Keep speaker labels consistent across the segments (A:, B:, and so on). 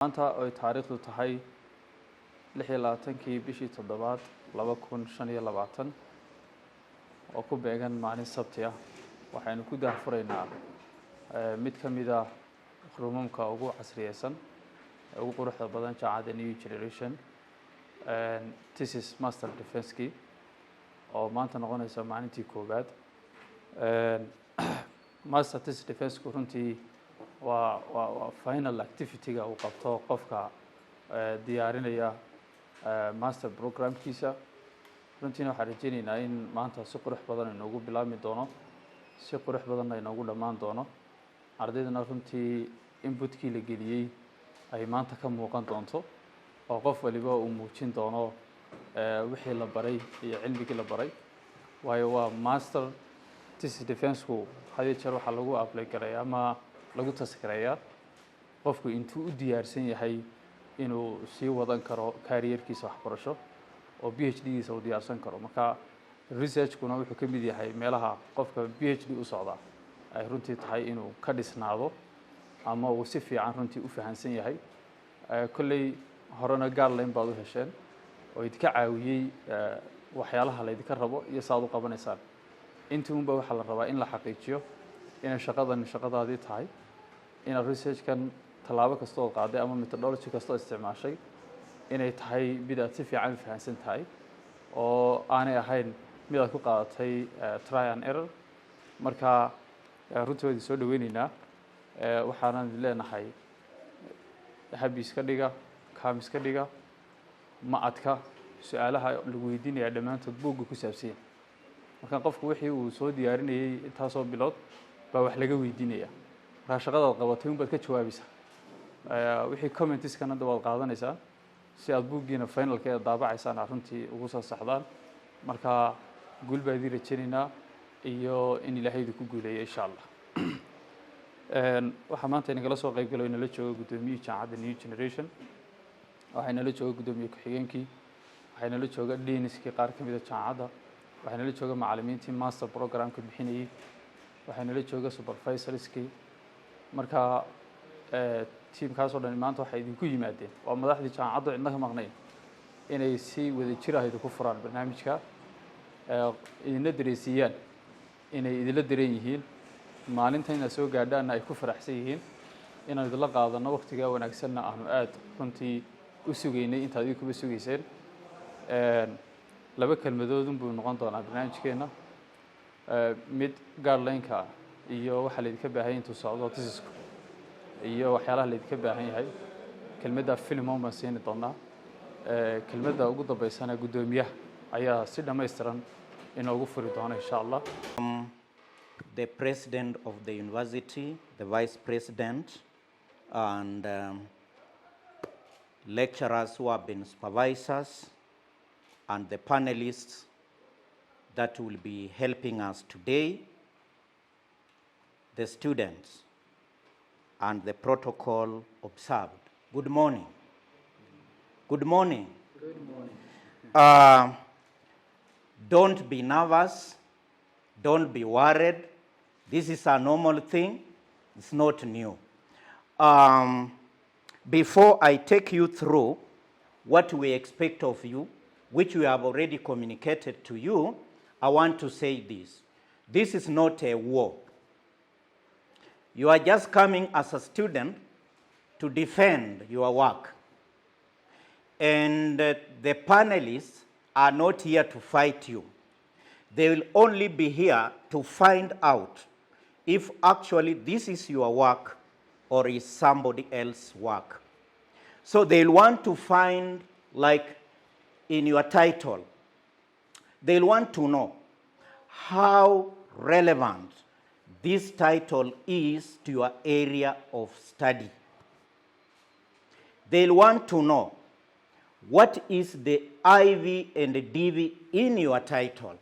A: maanta ay taariikhdu tahay 26kii bishii 7aad 2025 oo ku beegan maalin Sabti ah waxaynu ku daahfuraynaa mid ka mid ah rumumka ugu casriyeysan ugu quruxda badan jaamacada new generation thesis master defense key oo maanta noqonaysa maalintii koobaad master thesis defense ku runtii waa final activity-ga uu qabto qofka diyaarinaya master program-kiisa runtiina waxaan rajaynaynaa in maanta si qurux badan inoogu bilaabmi doono si qurux badanna inoogu dhammaan doono ardaydana runtii inputkii la geliyey ay maanta ka muuqan doonto oo qof waliba uu muujin doono wixii la baray iyo cilmigii la baray waayo waa master thesis defense-ku hadii jeer waxaa lagu apply gareeyaa ama lagu taskareeyaa qofku intuu u diyaarsan yahay inuu sii wadan karo career-kiisa waxbarasho oo PhD-giisa uu diyaarsan karo marka research-kuna wuxuu ka mid yahay meelaha qofka PhD u socda ay runtii tahay inuu ka dhisnaado ama uu si fiican runtii u fahansan yahay kulley horena guideline baad u hesheen oo idinka caawiyey waxyaalaha la idinka rabo iyo saad u qabanaysaan intii unba waxaa la rabaa in la xaqiijiyo inay shaqadaadii tahay inaad research-kan tallaabo kasta oo qaaday ama methodology kasta oo isticmaashay inay tahay mid aad si fiican u fahansan tahay oo aanay ahayn mid aad ku qaadatay try and error marka runtii waan soo dhaweynaynaa waxaanan leenahay habi iska dhiga kaam iska dhiga ma adka su'aalaha lagu weydiinaya dhammaantood buugga ku saabsan marka qofku wixii uu soo diyaarinayay intaasoo bilood baa wax laga weydiinaya marka shaqadaad qabatay unbaad ka jawaabaysaa wixii comments-kana waad qaadanaysaa si aad buuggiina finalka daabacaysaan runtii ugu soo saxdaan marka guul baa idin rajaynaynaa iyo in ilaahay idinku guuleeyo insha allah waxaa maanta inagala soo qayb galo inala jooga gudoomiyihii jaamacadda new generation waxaa inala jooga gudoomiye ku-xigeenkii waxaa inala jooga deaniskii qaar ka mid a jaamacadda waxaa inala jooga macallimiintii master program-ka bixinayay waxaa inala jooga supervisorskii marka tiimkaasoo dhan maanta waxay idinku yimaadeen waa madaxdii jaamacaddu cidna ka maqnayn inay si wada jir ah idinku furaan barnaamijka idinla dareensiiyaan inay idinla dareen yihiin maalinta inaad soo gaadhaanna ay ku faraxsan yihiin inaan idinla qaadano waqtigaa wanaagsanna aanu aad runtii u sugaynay intaad idinkuba sugayseen laba kelmadoodun buu noqon doonaa barnaamijkeenna mid guideline-ka iyo waxaa laydinka baahan yahay intuu socdo tesisku iyo waxyaalaha laydinka baahan yahay kelmadda filmon baan siini doonaa kelmadda ugu dambeysana guddoomiyaha ayaa si dhammaystiran inoogu furi doona insha allah
B: the president of the university, the vice president, and lecturers who have been supervisors, and the panelists that will be helping us today, the students, and the protocol observed. Good morning. Good morning.
A: Good morning.
B: Don't be nervous. Don't be worried. This is a normal thing. It's not new. Before I take you through what we expect of you, which we have already communicated to you, I want to say this. This is not a war. You are just coming as a student to defend your work. And the panelists are not here to fight you. They will only be here to find out if actually this is your work or is somebody else's work. So they'll want to find, like in your title, they'll want to know how relevant this title is to your area of study. They'll want to know what is the IV and the DV in your title.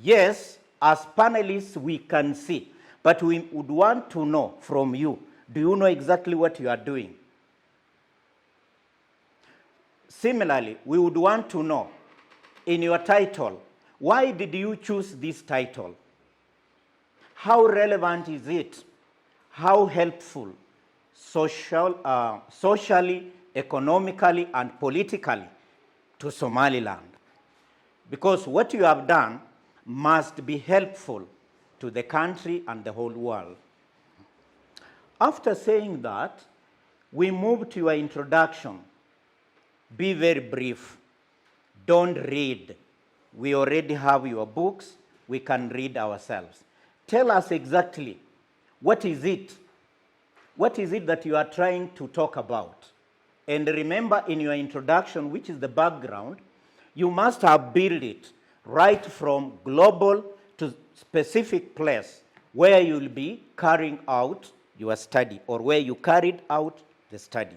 B: Yes, as panelists we can see, but we would want to know from you, do you know exactly what you are doing? Similarly, we would want to know in your title, why did you choose this title? How relevant is it? How helpful? socially, economically, and politically to Somaliland. Because what you have done must be helpful to the country and the whole world. After saying that, we move to your introduction. Be very brief. Don't read. We already have your books. We can read ourselves. Tell us exactly, what is it? What is it that you are trying to talk about? And remember, in your introduction, which is the background, you must have built it right from global to specific place where you'll be carrying out your study or where you carried out the study.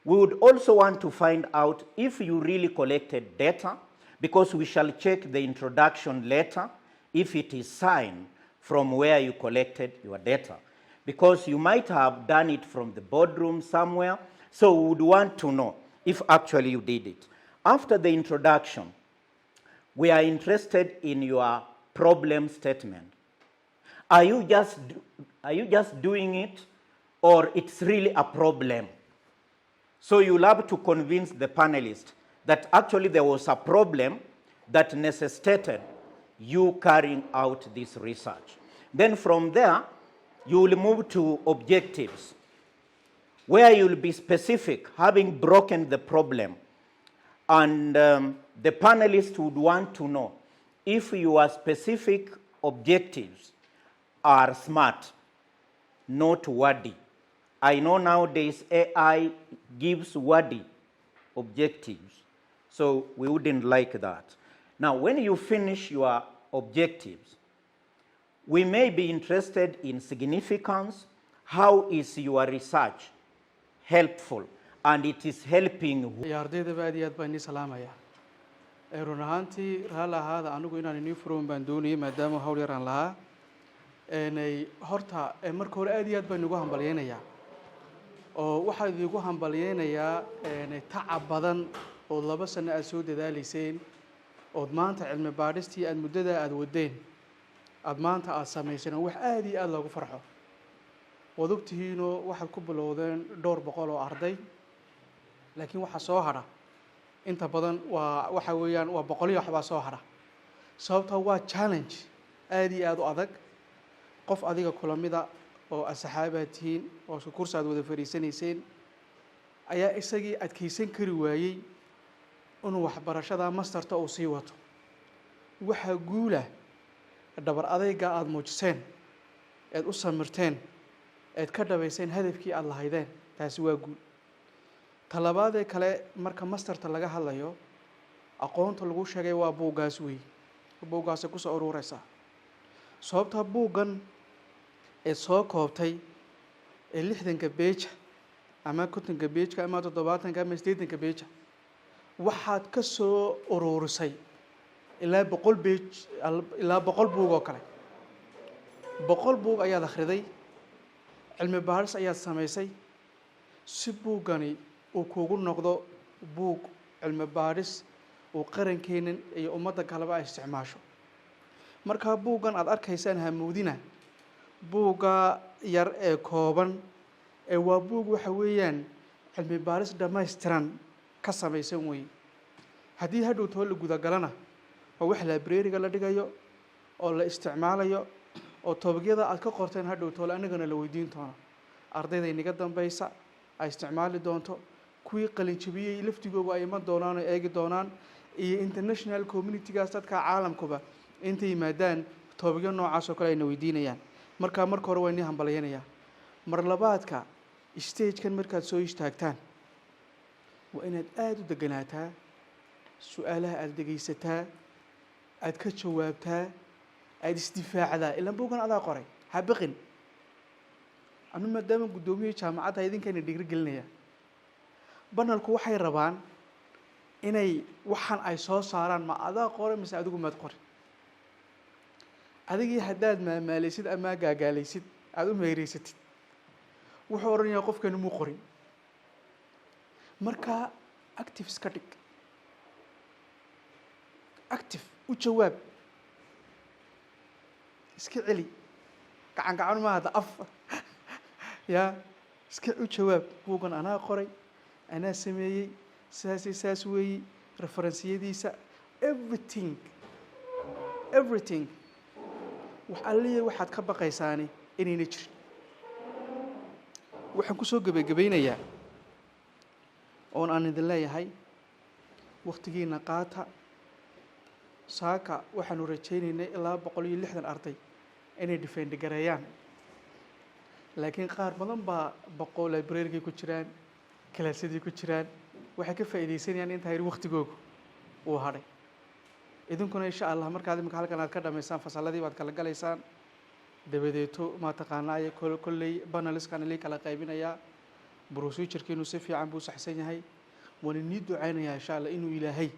B: We would also want to find out if you really collected data, because we shall check the introduction letter if it is signed from where you collected your data, because you might have done it from the boardroom somewhere, so we would want to know if actually you did it. After the introduction, we are interested in your problem statement. Are you just doing it, or it's really a problem? So you'll have to convince the panelists that actually there was a problem that necessitated you carrying out this research. Then from there, you will move to objectives, where you'll be specific, having broken the problem. And the panelists would want to know if your specific objectives are smart, not wordy. I know nowadays AI gives wordy objectives, so we wouldn't like that. Now, when you finish your objectives, we may be interested in significance. How is your research helpful? And it is helping who?
C: ardayda aad iyo aad baan idin salaamayaa. Run ahaantii raali ahaada anigu inaan inii furoon baan doonayay maadaama hawl yar aan lahaa. Horta marka hore aad iyo aad baan ugu hambalyeeynaya. oo waxaa idigu hambalyeeynaya tacab badan oo 2 sano aad soo dadaaleyseen oo maanta cilmi baadhistii aad muddada aad wadeen aad maanta aad sameyseen wax aad iyo aad loogu farxo. wadogtihiino waxaad ku bilowdeen 200 oo arday, laakiin waxa soo hara inta badan waxa weeyaan waa 100 waxba soo hara. sababtoo waa challenge aad iyo aad u adag. qof adiga kulamida oo asxaabatiin oo kursi aad wada fariisanayseen ayaa isagii adkeysan kari waayay inuu waxbarashada masterta uu sii wato. waxa guula dhabar adayga aad muujiseen aad u samirteen aad ka dhabayseen hadafkii aad lahaydeen, taasi waa guul. talabaadee kale marka masterta laga hadlayo aqoonta lagu sheegay waa buugaas weey. buugaas ku soo ururaysa sababta buugan ee soo koobtay 60 page ama 50 page ama 70 ama 80 page waxaad ka soo ururisay ilaa 100 page ilaa 100 buug oo kale. 100 buug ayaad akhriday, cilmi baaris ayaad samaysay si buugani uu kuugu noqdo buug cilmi baaris oo qarankeenan iyo ummadda kaleba ay isticmaasho. marka buugan aad arkaysaan hamoodina buuga yar ee kooban ee waa buug waxa weeyaan cilmi baaris dhammaystiran ka samaysan weey. haddii hadhow too la guda galana waa wax library-ga la dhigayo oo la isticmaalayo oo toobiyada aad ka qorteen hadhow too anagana la weydiin doono. ardayda inaga dambaysa ay isticmaali doonto, kuwii qalin jabiyay laftigooda ay iman doonaan oo eegi doonaan, iyo international community-gaas dadka caalamkuba inta yimaadaan toobiyo noocaas oo kale ayna weydiinayaan. marka hore waa inii hambalyeynaya. mar labaadka stage-kan markaad soo istaagtaan waa inaad aad u deganaataa, su'aalaha aad dhegaysataa, aad ka jawaabtaa, aad isdifaacdaa. ilaa buugan adaa qoray, ha baqin. anu maadaama guddoomiye jaamacada idinkayna dhigri gelinaya, banalku waxay rabaan inay waxaan ay soo saaraan ma adaa qoray mise adigu maad qorin. adigii haddaad maamaalaysid ama gaagaalaysid aad u meereysatid wuxuu oranayaa qofkani muu qorin. marka active iska dhig, active u jawaab, iska celi gacan ma hada af ya iska u jawaab buuggan anaa qoray anaa sameeyey saas weeyi referensiyadiisa everything wax alliya waxaad ka baqaysaani inayna jirin waxaan ku soo gebagabeynayaa oon aan idin leeyahay wakhtigiina qaata saaka waxaanu rajaynaynay ilaa 160 arday inay defend gareeyaan laakiin qaar badan baa library-ga ku jiraan kalaasadii ku jiraan waxay ka faa'iideysanayaan inta yar wakhtigoogu uu hadhay idinkuna insha Allah markaad imika halkan aad ka dhamaysaan fasaladii baad kala galaysaan dabadeeto ma taqaanaa kolley banaliskan ilay kala qaybinayaa procedure-kiinu si fiican buu saxsan yahay waan idin ducaynayaa insha Allah inuu Ilaahay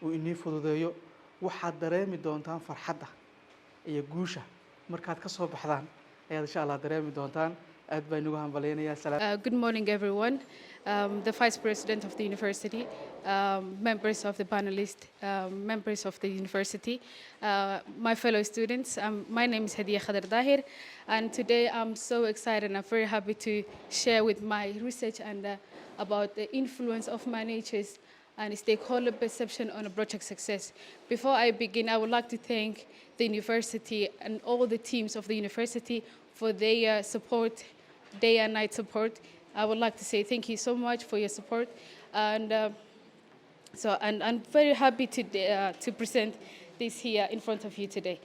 C: uu inii fududeeyo waxaad dareemi doontaan farxadda iyo guusha markaad ka soo baxdaan ayaad insha Allah dareemi doontaan aad baan ugu hambaleynayaa salaam
D: Good morning, everyone. The Vice President of the University, members of the panelists, members of the University, my fellow students. My name is Hadiya Khadar Dahir, and today I'm so excited and I'm very happy to share with my research and about the influence of managers and stakeholder perception on a project success. Before I begin, I would like to thank the university and all the teams of the university for their support, day and night support. I would like to say thank you so much for your support, and I'm very happy to present this here in front of you today.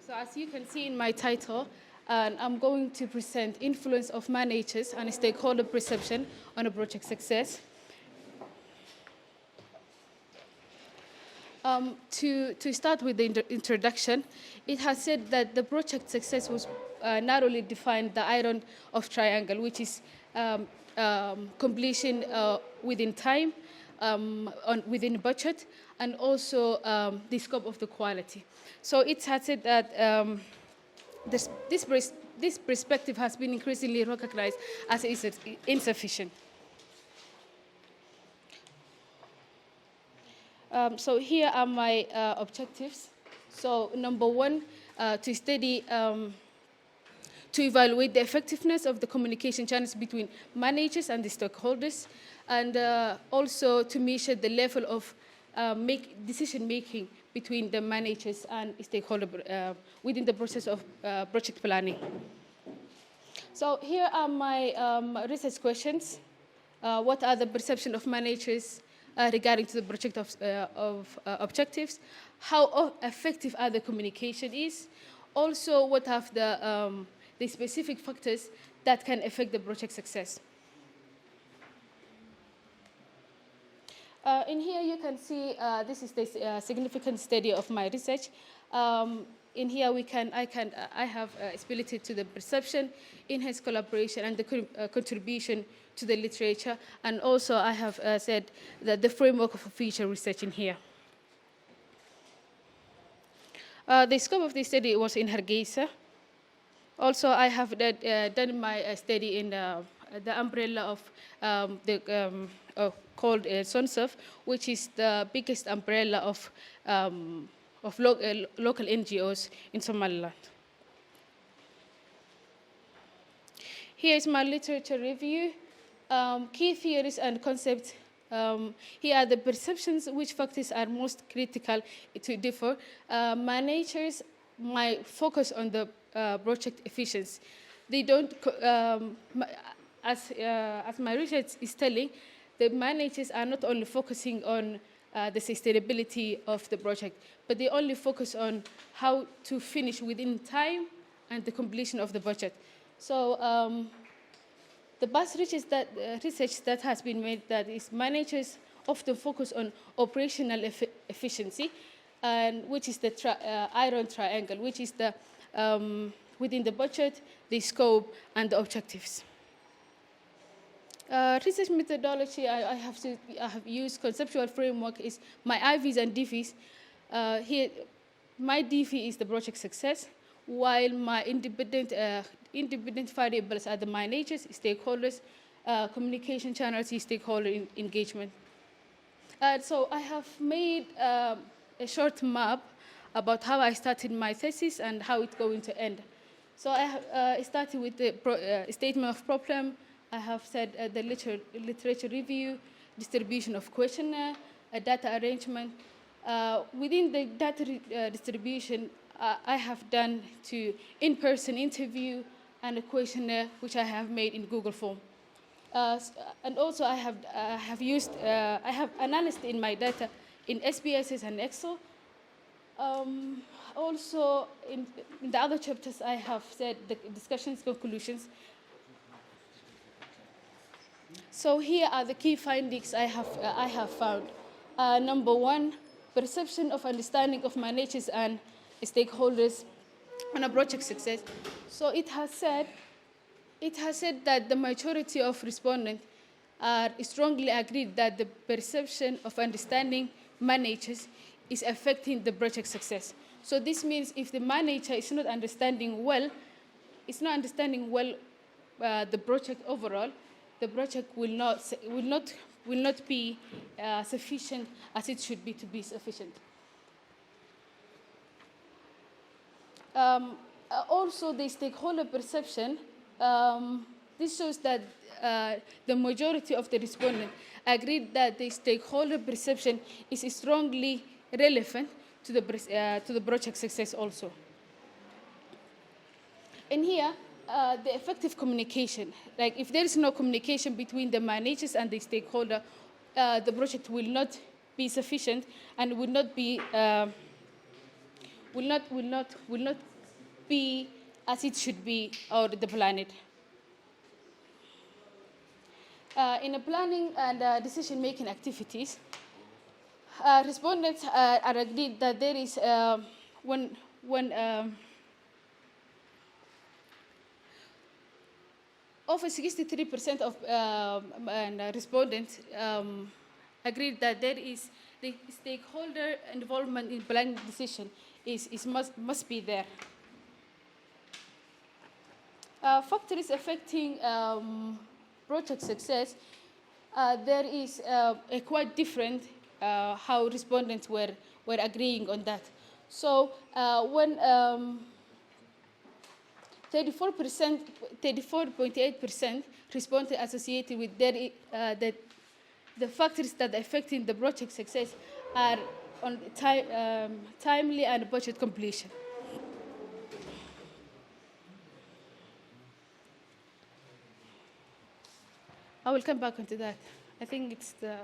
D: So as you can see in my title, I'm going to present influence of managers and stakeholder perception on a project success. To start with the introduction, it has said that the project success was narrowly defined the iron of triangle, which is completion within time, within budget, and also the scope of the quality. So it has said that this perspective has been increasingly recognized as insufficient. So here are my objectives. So number one, to study, to evaluate the effectiveness of the communication channels between managers and the stakeholders, and also to measure the level of decision-making between the managers and stakeholders within the process of project planning. So here are my research questions. What are the perception of managers regarding to the project objectives? How effective are the communication is? Also, what are the specific factors that can affect the project success? In here you can see this is the significant study of my research. In here I have split it to the perception, enhanced collaboration, and the contribution to the literature, and also I have said that the framework of future research in here. The scope of this study was in Hargeisa. Also, I have done my study in the umbrella of called SONSOF, which is the biggest umbrella of local NGOs in Somaliland. Here is my literature review. Key theories and concepts. Here are the perceptions, which factors are most critical to differ. Managers might focus on the project efficiency. They don't, as my research is telling, the managers are not only focusing on the sustainability of the project, but they only focus on how to finish within time and the completion of the budget. So the past research that has been made that is managers often focus on operational efficiency, and which is the iron triangle, which is the within the budget, the scope, and the objectives. Research methodology I have used conceptual framework is my IVs and DVs. Here, my DV is the project success, while my independent variables are the managers, stakeholders, communication channels, stakeholder engagement. So I have made a short map about how I started my thesis and how it's going to end. So I have started with the statement of problem. I have said the literature review, distribution of questionnaire, data arrangement. Within the data distribution, I have done to in-person interview and a questionnaire which I have made in Google Form. And also I have analyzed in my data in SPSS and Excel. Also, in the other chapters, I have said the discussions, conclusions. So here are the key findings I have found. Number one, perception of understanding of managers and stakeholders on a project success. So it has said that the majority of respondents are strongly agreed that the perception of understanding managers is affecting the project success. So this means if the manager is not understanding well the project overall, the project will not be sufficient as it should be to be sufficient. Also, the stakeholder perception, this shows that the majority of the respondents agreed that the stakeholder perception is strongly relevant to the project success also. And here, the effective communication, like if there is no communication between the managers and the stakeholder, the project will not be sufficient and will not be as it should be or the planet. In the planning and decision-making activities, respondents are agreed that there is over 63% of respondents agreed that there is the stakeholder involvement in planning decision must be there. Factors affecting project success, there is a quite different how respondents were agreeing on that. So when 34.8% responded associated with that the factors that are affecting the project success are on timely and budget completion. I will come back onto that. I think it's the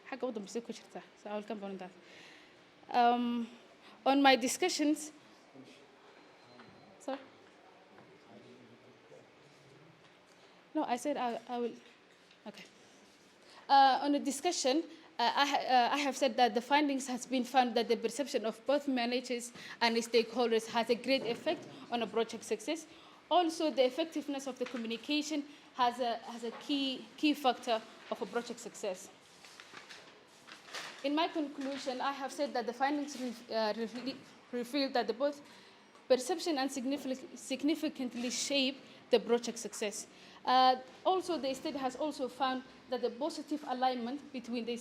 D: حاجة وضع مسيك وشرتها. So I will come back on that. On my discussions, sorry. No, I said I will. Okay. On the discussion, I have said that the findings has been found that the perception of both managers and stakeholders has a great effect on a project success. Also, the effectiveness of the communication has a key factor of a project success. In my conclusion, I have said that the findings reveal that both perception and significantly shape the project success. Also, the study has also found that the positive alignment between the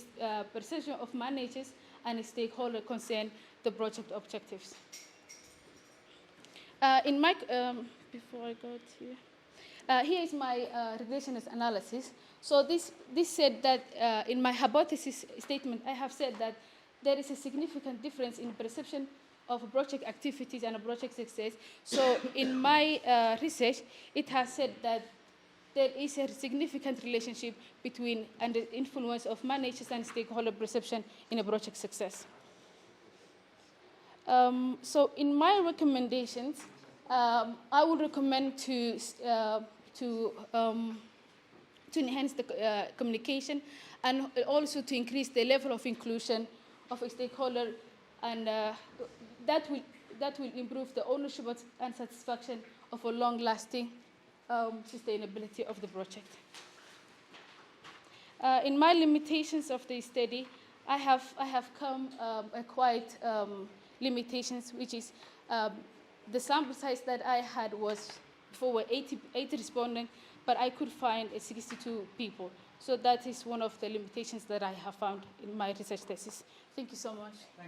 D: perception of managers and stakeholders concern the project objectives. Before I go to here is my regressionist analysis. So this said that in my hypothesis statement, I have said that there is a significant difference in perception of project activities and a project success. So in my research, it has said that there is a significant relationship between and the influence of managers and stakeholder perception in a project success. So in my recommendations, I would recommend to enhance the communication and also to increase the level of inclusion of a stakeholder, and that will improve the ownership and satisfaction of a long-lasting sustainability of the project. In my limitations of the study, I have come quite limitations, which is the sample size that I had was for 80 respondents, but I could find 62 people. So that is one of the limitations that I have found in my research thesis. Thank you so much.